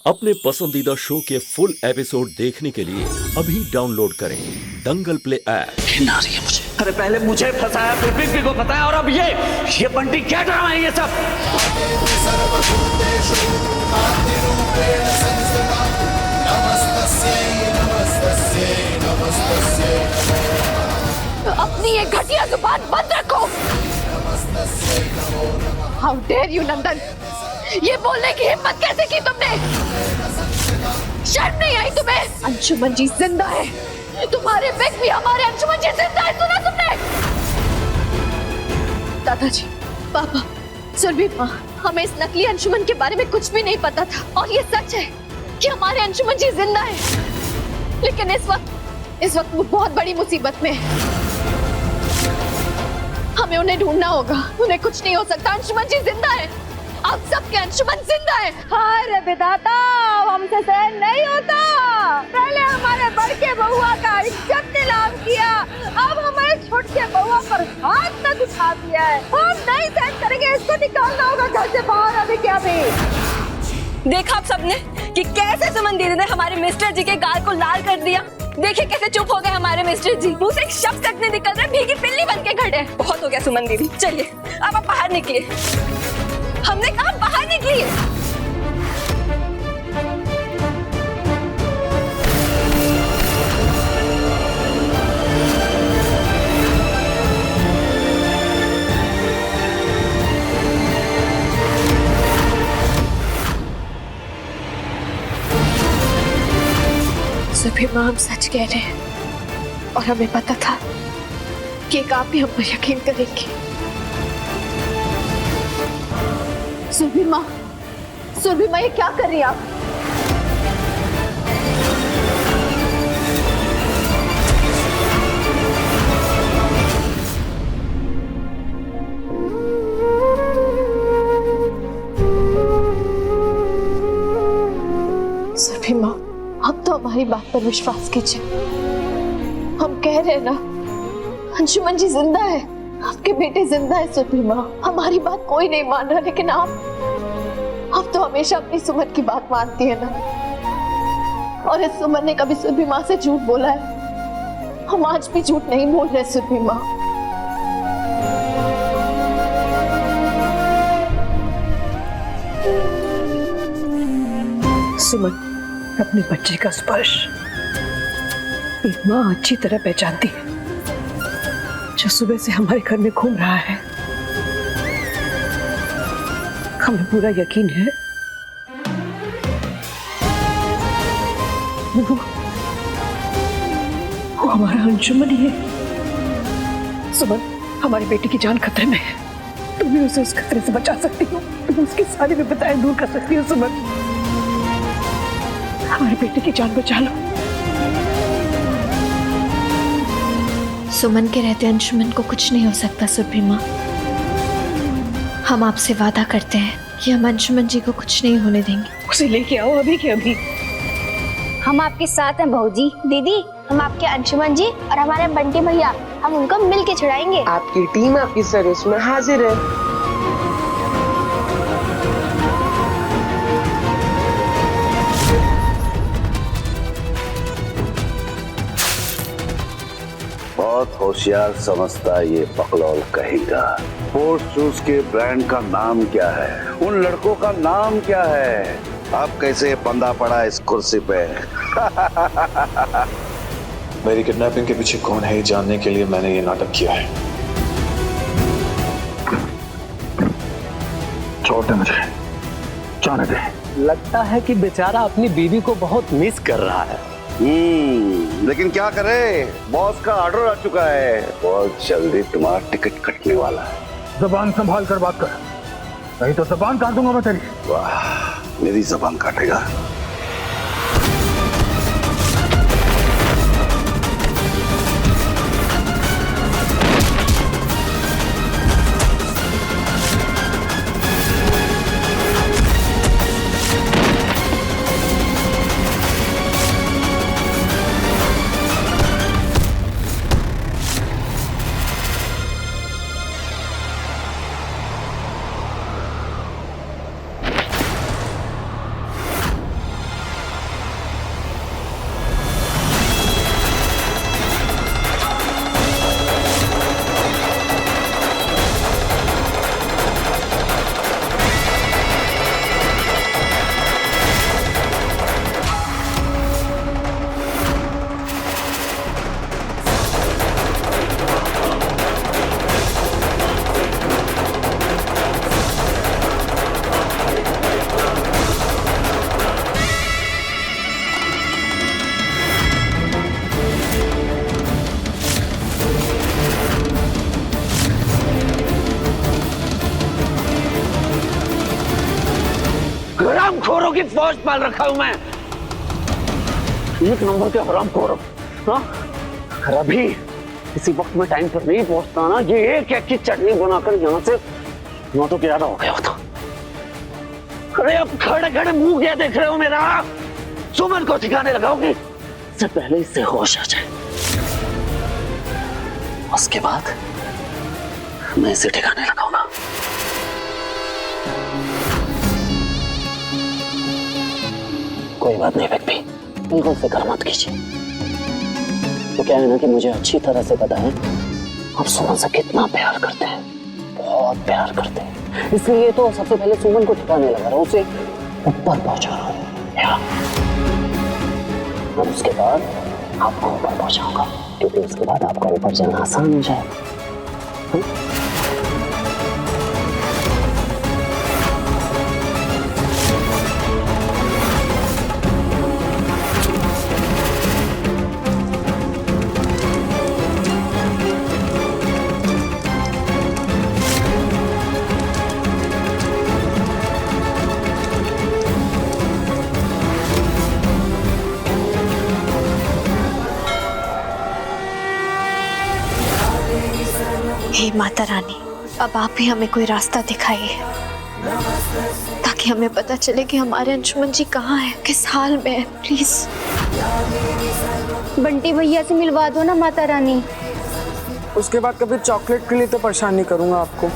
अपने पसंदीदा शो के फुल एपिसोड देखने के लिए अभी डाउनलोड करें दंगल प्ले ऐप। घिन आ रही है मुझे। अरे पहले मुझे फंसाया फिर पिंकी को फंसाया और अब ये बंटी क्या ड्रामा है ये सब। अपनी ये घटिया जुबान बंद रखो। हाउ डेयर यू नंदन, ये बोलने की हिम्मत कैसे की तुमने? शर्म नहीं आई तुम्हें? अंशुमन जी जिंदा है, तुम्हारे बेग भी हमारे अंशुमन जी जिंदा है। सुना तुमने? दादाजी, पापा, सुरभि माँ, हमें इस नकली अंशुमन के बारे में कुछ भी नहीं पता था और ये सच है कि हमारे अंशुमन जी जिंदा है। लेकिन इस वक्त वो बहुत बड़ी मुसीबत में है। हमें उन्हें ढूंढना होगा। उन्हें कुछ नहीं हो सकता। अंशुमन जी जिंदा है। आप सबके अंशुमन जिंदा है। हाय विधाता, हमसे सहन नहीं होता। पहले हमारे बड़के बहुआ का इज्जत नीलाम किया, अब हमारे छोटे बहुआ पर हाथ तक उठा दिया है। हम नहीं सहन करेंगे, इसको निकालना होगा घर से बाहर अभी क्या भी। देखा आप सबने कि कैसे सुमन दीदी ने हमारे मिस्टर जी के गाल को लाल कर दिया। देखिए कैसे चुप हो गए हमारे मिस्टर जी। मुंह से एक शब्द तक नहीं निकल रहा, भीगी पिल्ली बन के खड़े। बहुत हो गया सुमन दीदी, चलिए अब आप बाहर निकलिए। हमने कहा बाहर निकलिए। सुरभि माँ, हम सच कह रहे हैं और हमें पता था कि एक आप भी हम पर यकीन करेंगे। सुरभि माँ, ये क्या कर रही हैं आप? सुरभि माँ, अब तो हमारी बात पर विश्वास कीजिए। हम कह रहे हैं ना, अंशुमन जी जिंदा है, आपके बेटे जिंदा है। सुरभि माँ, हमारी बात कोई नहीं मान रहा, लेकिन आप तो हमेशा अपनी सुमन की बात मानती है ना। और इस सुमन ने कभी सुरभि माँ से झूठ बोला है? हम आज भी झूठ नहीं बोल रहे सुरभि माँ। सुमन अपने बच्चे का स्पर्श एक माँ अच्छी तरह पहचानती है, जो सुबह से हमारे घर में घूम रहा है। हमें पूरा यकीन है वो हमारा अंशुमन ही है। सुमन, हमारे बेटे की जान खतरे में है। तुम भी उसे उस खतरे से बचा सकती हो। तुम उसकी सारी विपदाएं दूर कर सकती हो। सुमन, हमारे बेटे की जान बचा लो। सुमन के रहते अंशुमन को कुछ नहीं हो सकता सुरभि माँ। हम आपसे वादा करते हैं कि हम अंशुमन जी को कुछ नहीं होने देंगे। उसे लेके आओ अभी के अभी। हम आपके साथ हैं बहू जी। दीदी, हम आपके अंशुमन जी और हमारे बंटी भैया, हम उनको मिल के छुड़ाएंगे। आपकी टीम आपकी सर्विस में हाजिर है। बहुत होशियार समझता ये बकलौल कहेगा। स्पोर्ट्स शूज के ब्रांड का नाम क्या है? उन लड़कों का नाम क्या है? अब कैसे बंधा पड़ा इस कुर्सी पे? मेरी किडनैपिंग के पीछे कौन है ये जानने के लिए मैंने ये नाटक किया है। छोड़ दे मुझे, जाने दे। लगता है कि बेचारा अपनी बीवी को बहुत मिस कर रहा है। लेकिन क्या करे, बॉस का ऑर्डर आ चुका है। बहुत जल्दी तुम्हारा टिकट कटने वाला है। जबान संभाल कर बात कर, नहीं तो जबान काट दूंगा मैं तेरी। वाह, मेरी जबान काटेगा? की फौज पाल रखा हूं मैं। एक नंबर के हरामखोर। हाँ, अगर अभी इसी वक्त में टाइम पर नहीं पहुंचता ना, ये एक एक की चटनी बनाकर यहाँ से ना तो ज्यादा हो गया होता। अरे अब खड़े खड़े मुंह क्या देख रहे हो मेरा? सुमन को ठिकाने लगाओगे? इससे पहले इससे होश आ जाए, उसके बाद मैं इसे ठिकाने लगाऊंगा। कोई बात नहीं व्यक्ति, बिल्कुल फिक्र मत कीजिए। तो क्या है ना कि मुझे अच्छी तरह से पता है आप सुमन से कितना प्यार करते हैं, बहुत प्यार करते हैं। इसलिए तो सबसे पहले सुमन को ठिकाने लगा रहा हूं, उसे ऊपर पहुंचा रहा हूं, और उसके बाद आपको ऊपर पहुंचाऊंगा, क्योंकि उसके बाद आपका ऊपर जाना आसान हो जाएगा। हे माता रानी, अब आप ही हमें कोई रास्ता दिखाइए ताकि हमें पता चले कि हमारे अंशुमन जी कहाँ हैं, किस हाल में है। प्लीज बंटी भैया से मिलवा दो ना माता रानी। उसके बाद कभी चॉकलेट के लिए तो परेशान नहीं करूंगा आपको।